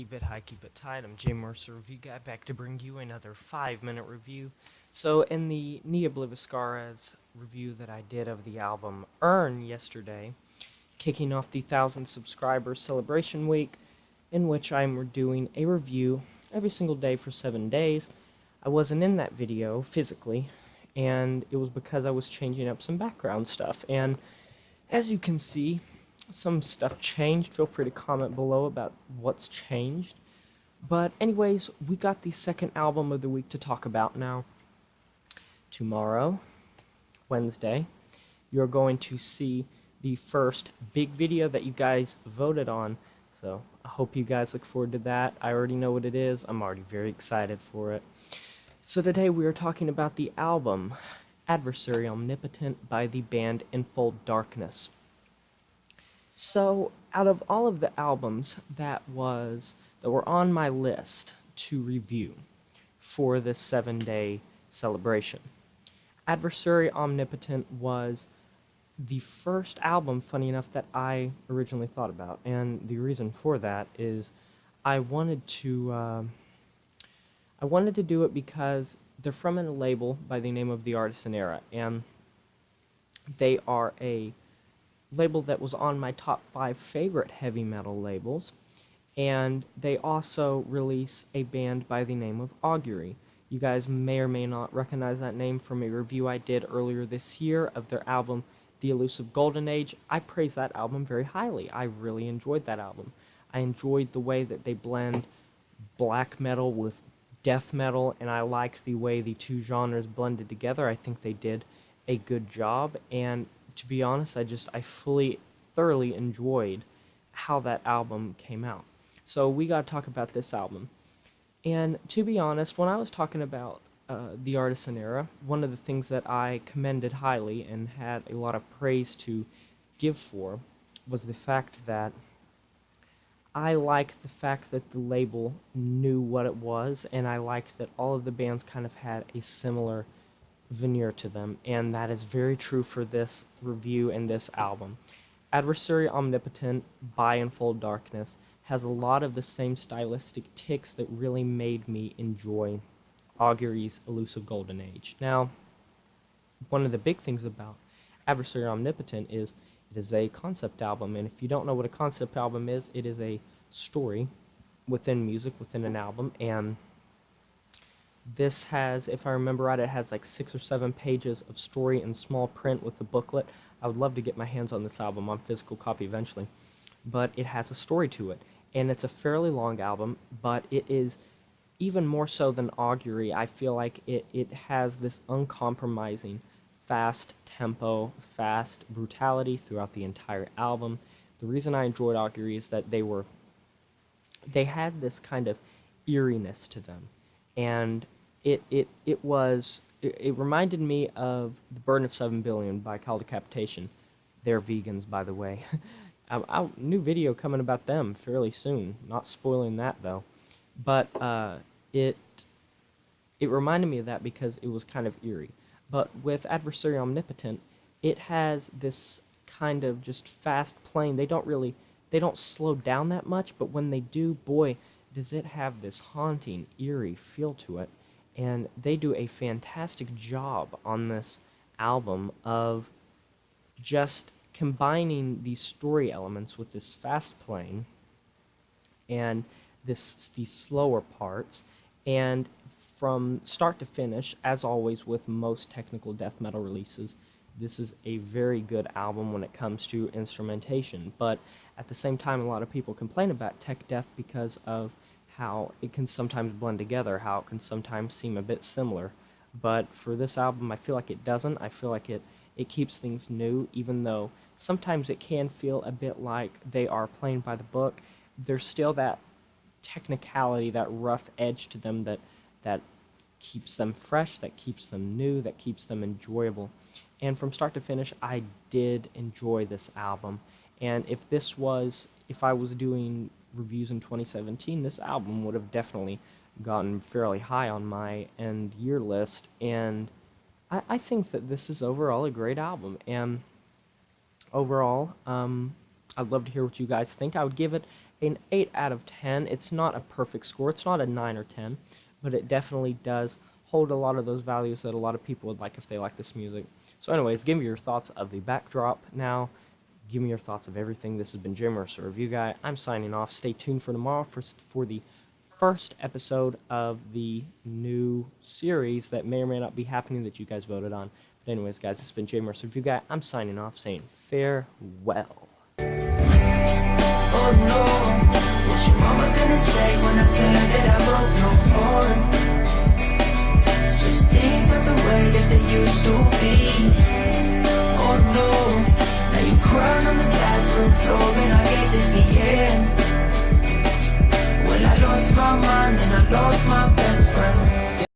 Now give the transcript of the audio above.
Keep it high, keep it tight. I'm Jay Mercer, review guy, back to bring you another 5-minute review. So, in the Nia Obliviscaras review that I did of the album Earn yesterday, kicking off the 1,000 subscribers celebration week, in which I'm doing a review every single day for 7 days. I wasn't in that video physically, and it was because I was changing up some background stuff. And as you can see, some stuff changed. Feel free to comment below about what's changed. But anyways, we got the second album of the week to talk about now. Tomorrow, Wednesday, you're going to see the first big video that you guys voted on. So I hope you guys look forward to that. I already know what it is. I'm already very excited for it. So today we are talking about the album Adversary Omnipotent by the band Enfold Darkness. So, out of all of the albums that were on my list to review for this 7-day celebration, Adversary Omnipotent was the first album, funny enough, that I originally thought about. And the reason for that is I wanted to do it because they're from a label by the name of The Artisan Era, and they are a label that was on my top 5 favorite heavy metal labels, and they also release a band by the name of Augury. You guys may or may not recognize that name from a review I did earlier this year of their album The Elusive Golden Age. I praise that album very highly. I really enjoyed that album. I enjoyed the way that they blend black metal with death metal, and I liked the way the two genres blended together. I think they did a good job, and to be honest, I thoroughly enjoyed how that album came out. So we got to talk about this album. And to be honest, when I was talking about the Artisan Era, one of the things that I commended highly and had a lot of praise to give for was the fact that I liked the fact that the label knew what it was, and I liked that all of the bands kind of had a similar veneer to them, and that is very true for this review and this album. Adversary Omnipotent by Enfold Darkness has a lot of the same stylistic ticks that really made me enjoy Augury's Elusive Golden Age. Now, one of the big things about Adversary Omnipotent is it is a concept album, and if you don't know what a concept album is, it is a story within music, within an album, and this has, if I remember right, it has like 6 or 7 pages of story in small print with the booklet. I would love to get my hands on this album on physical copy eventually. But it has a story to it. And it's a fairly long album, but it is even more so than Augury. I feel like it has this uncompromising fast tempo, fast brutality throughout the entire album. The reason I enjoyed Augury is that they had this kind of eeriness to them. And it reminded me of The Burden of 7 Billion by Call Decapitation. They're vegans, by the way. New video coming about them fairly soon. Not spoiling that, though. But it reminded me of that because it was kind of eerie. But with Adversary Omnipotent, it has this kind of just fast playing. They don't slow down that much, but when they do, boy, does it have this haunting, eerie feel to it. And they do a fantastic job on this album of just combining these story elements with this fast playing and these slower parts. And from start to finish, as always with most technical death metal releases, this is a very good album when it comes to instrumentation. But at the same time, a lot of people complain about tech death because of how it can sometimes blend together, how it can sometimes seem a bit similar. But for this album, I feel like it doesn't. I feel like it keeps things new, even though sometimes it can feel a bit like they are playing by the book. There's still that technicality, that rough edge to them that keeps them fresh, that keeps them new, that keeps them enjoyable. And from start to finish, I did enjoy this album. And if I was doing reviews in 2017, this album would have definitely gotten fairly high on my end year list, and I think that this is overall a great album. And overall, I'd love to hear what you guys think. I would give it an 8 out of 10. It's not a perfect score. It's not a 9 or 10, but it definitely does hold a lot of those values that a lot of people would like if they like this music. So anyways, give me your thoughts of the backdrop now. Give me your thoughts of everything. This has been Jay Mercer, Review Guy. I'm signing off. Stay tuned for tomorrow for the first episode of the new series that may or may not be happening that you guys voted on. But anyways, guys, this has been Jay Mercer, Review Guy. I'm signing off, saying farewell. Oh no, what your mama gonna say when I tell her that I broke no heart? It's just things not the way that they used to be. Oh no, now you crying on the bathroom floor and I guess it's the end. Well, I lost my mind and I lost my best friend.